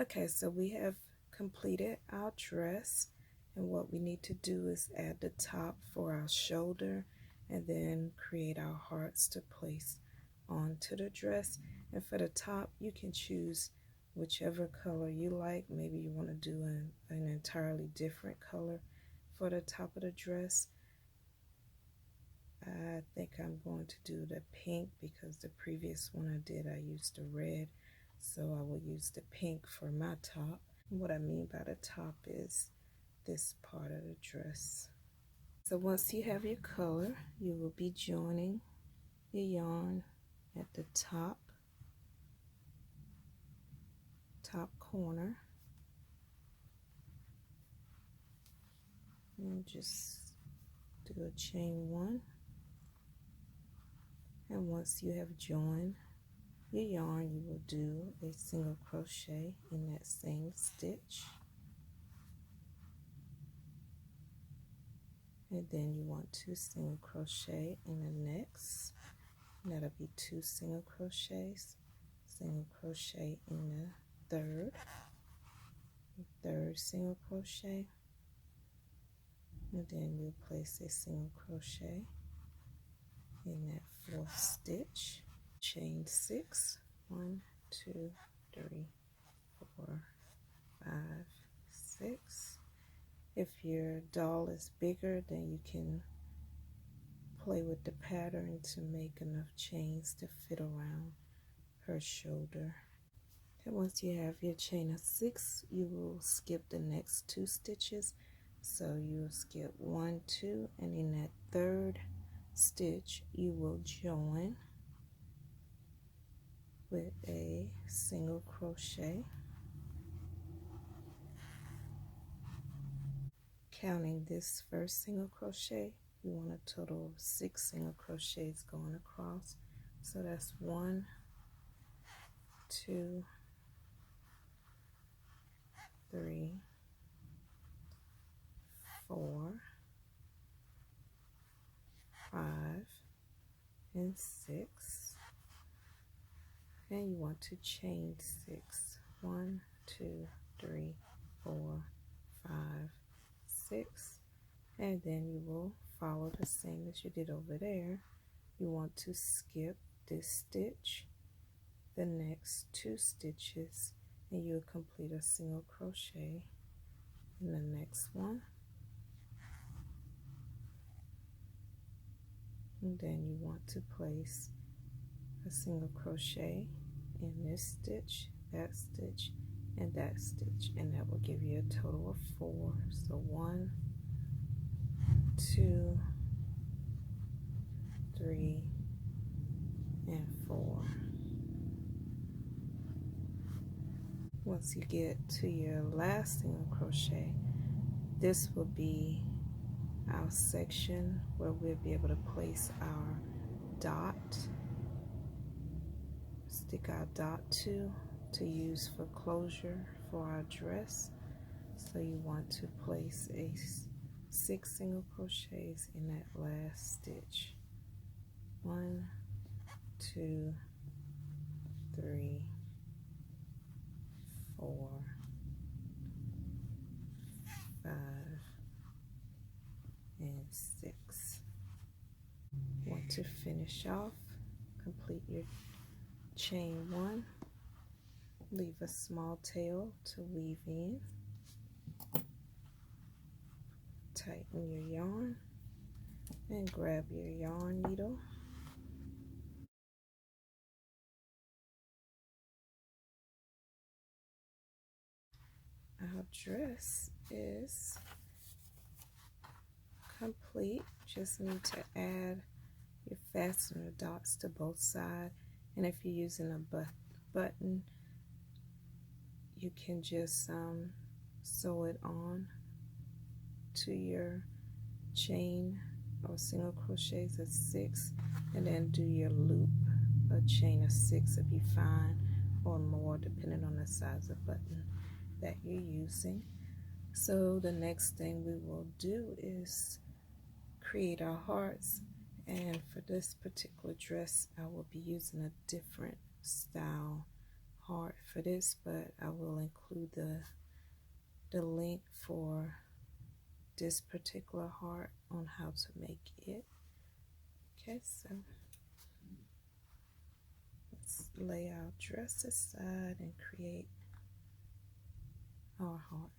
Okay, so we have completed our dress, and what we need to do is add the top for our shoulder and then create our hearts to place onto the dress. And for the top, you can choose whichever color you like. Maybe you want to do an entirely different color for the top of the dress. I think I'm going to do the pink because the previous one I did, I used the red. So I will use the pink for my top. What I mean by the top is this part of the dress. So once you have your color, you will be joining your yarn at the top corner. And just do a chain 1. And once you have joined your yarn, you will do a single crochet in that same stitch. And then you want 2 single crochet in the next. And that'll be 2 single crochets, single crochet in the third single crochet, and then you place a single crochet in that 4th stitch. Chain 6, 1, 2, 3, 4, 5, 6. If your doll is bigger, then you can play with the pattern to make enough chains to fit around her shoulder. And once you have your chain of 6, you will skip the next 2 stitches. So you'll skip 1, 2, and in that 3rd stitch you will join with a single crochet. Counting this first single crochet, you want a total of 6 single crochets going across. So that's 1, 2, 3, 4, 5, and 6. And you want to chain 6. 1, 2, 3, 4, 5, 6. And then you will follow the same as you did over there. You want to skip this stitch, the next 2 stitches, and you'll complete a single crochet in the next one. And then you want to place a single crochet in this stitch, that stitch, and that stitch, and that will give you a total of 4. So 1, 2, 3, and 4. Once you get to your last single crochet, this will be our section where we'll be able to place our dot, stick our dot to use for closure for our dress. So you want to place a 6 single crochets in that last stitch. 1, 2, 3, 4, 5, and 6. Want to finish off, complete your chain 1, leave a small tail to weave in, tighten your yarn, and grab your yarn needle. Our dress is complete. Just need to add your fastener dots to both sides, and if you're using a button, you can just sew it on to your chain or single crochets of 6, and then do your loop. A chain of 6 would be fine, or more depending on the size of button that you're using. So the next thing we will do is create our hearts, and for this particular dress I will be using a different style heart for this, but I will include the link for this particular heart on how to make it. Okay, so let's lay our dress aside and create our heart.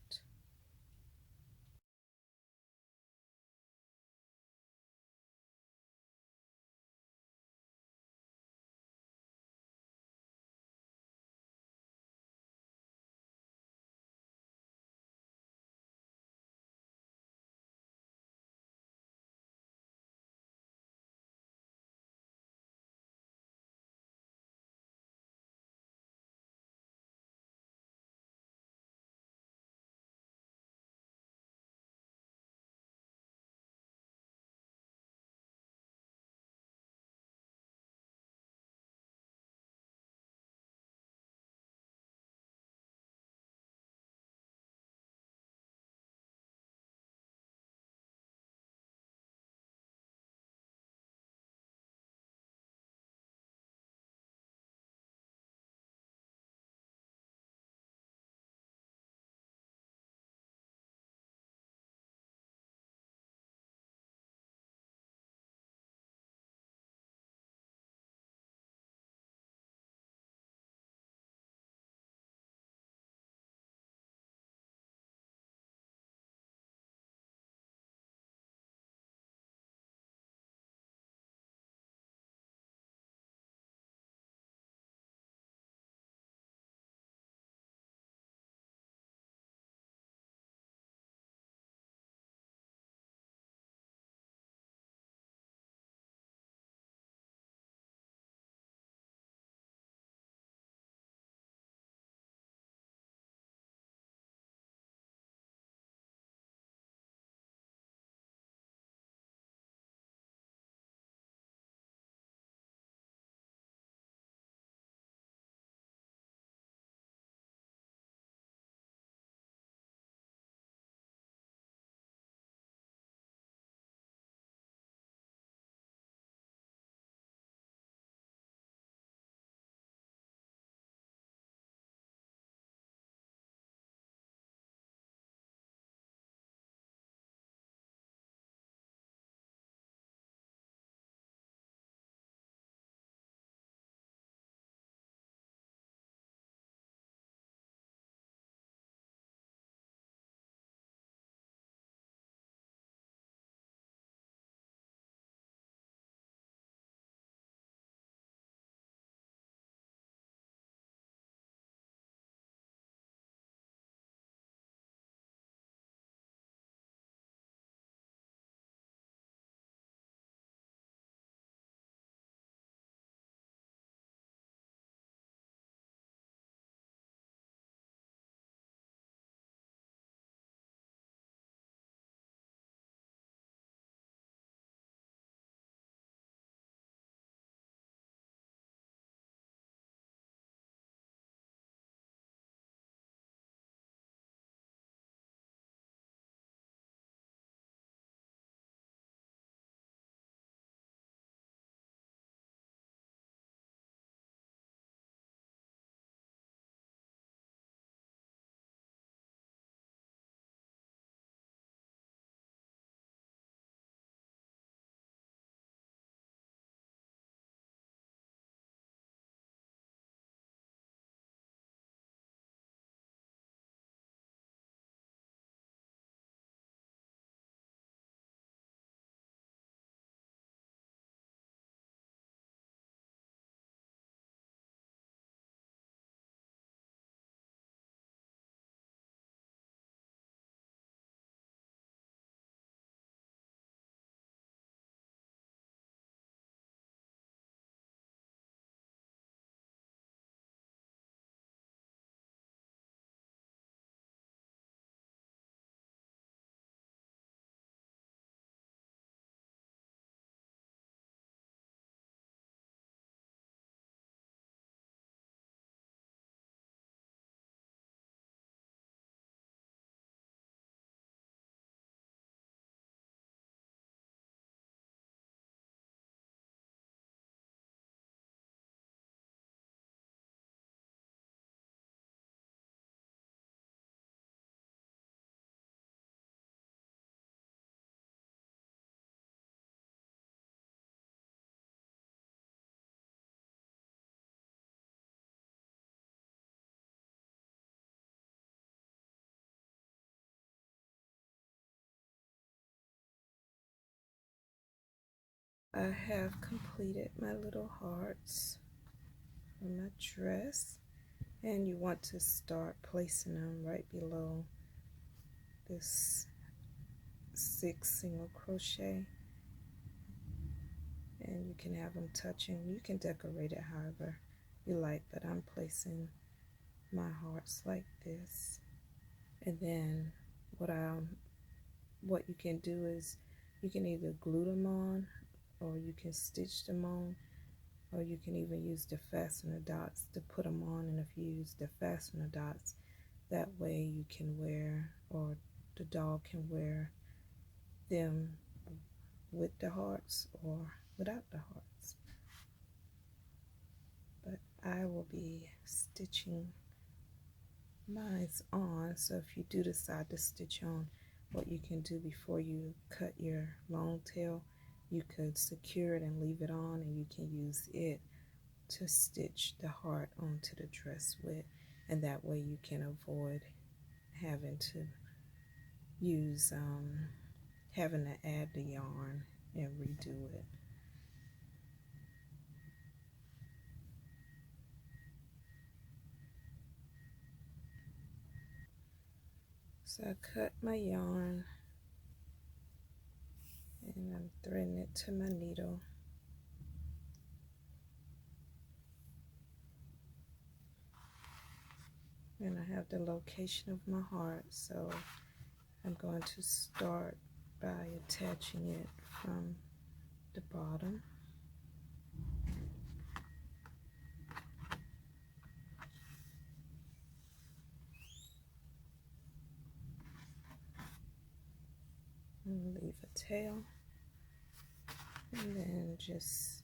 I have completed my little hearts on my dress, and you want to start placing them right below this 6 single crochet, and you can have them touching. You can decorate it however you like, but I'm placing my hearts like this. And then what you can do is you can either glue them on, or you can stitch them on, or you can even use the fastener dots to put them on. And if you use the fastener dots, that way you can wear, or the dog can wear them with the hearts or without the hearts. But I will be stitching mine on, so if you do decide to stitch on, what you can do before you cut your long tail, you could secure it and leave it on, and you can use it to stitch the heart onto the dress with, and that way you can avoid having to use having to add the yarn and redo it. So I cut my yarn and I'm threading it to my needle. And I have the location of my heart, so I'm going to start by attaching it from the bottom. And leave a tail, and then just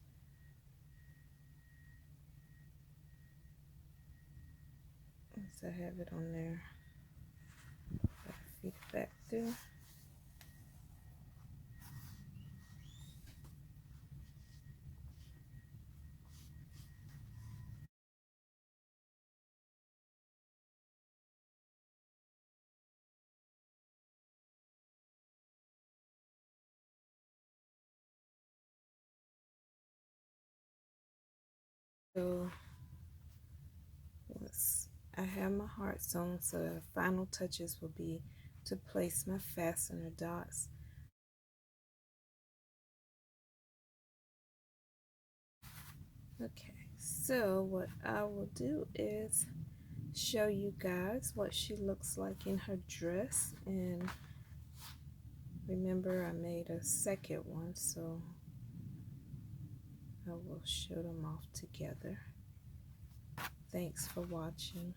as I have it on there, feed it back through. So once I have my heart sewn, so the final touches will be to place my fastener dots. Okay, so what I will do is show you guys what she looks like in her dress, and remember I made a second one, so I will show them off together. Thanks for watching.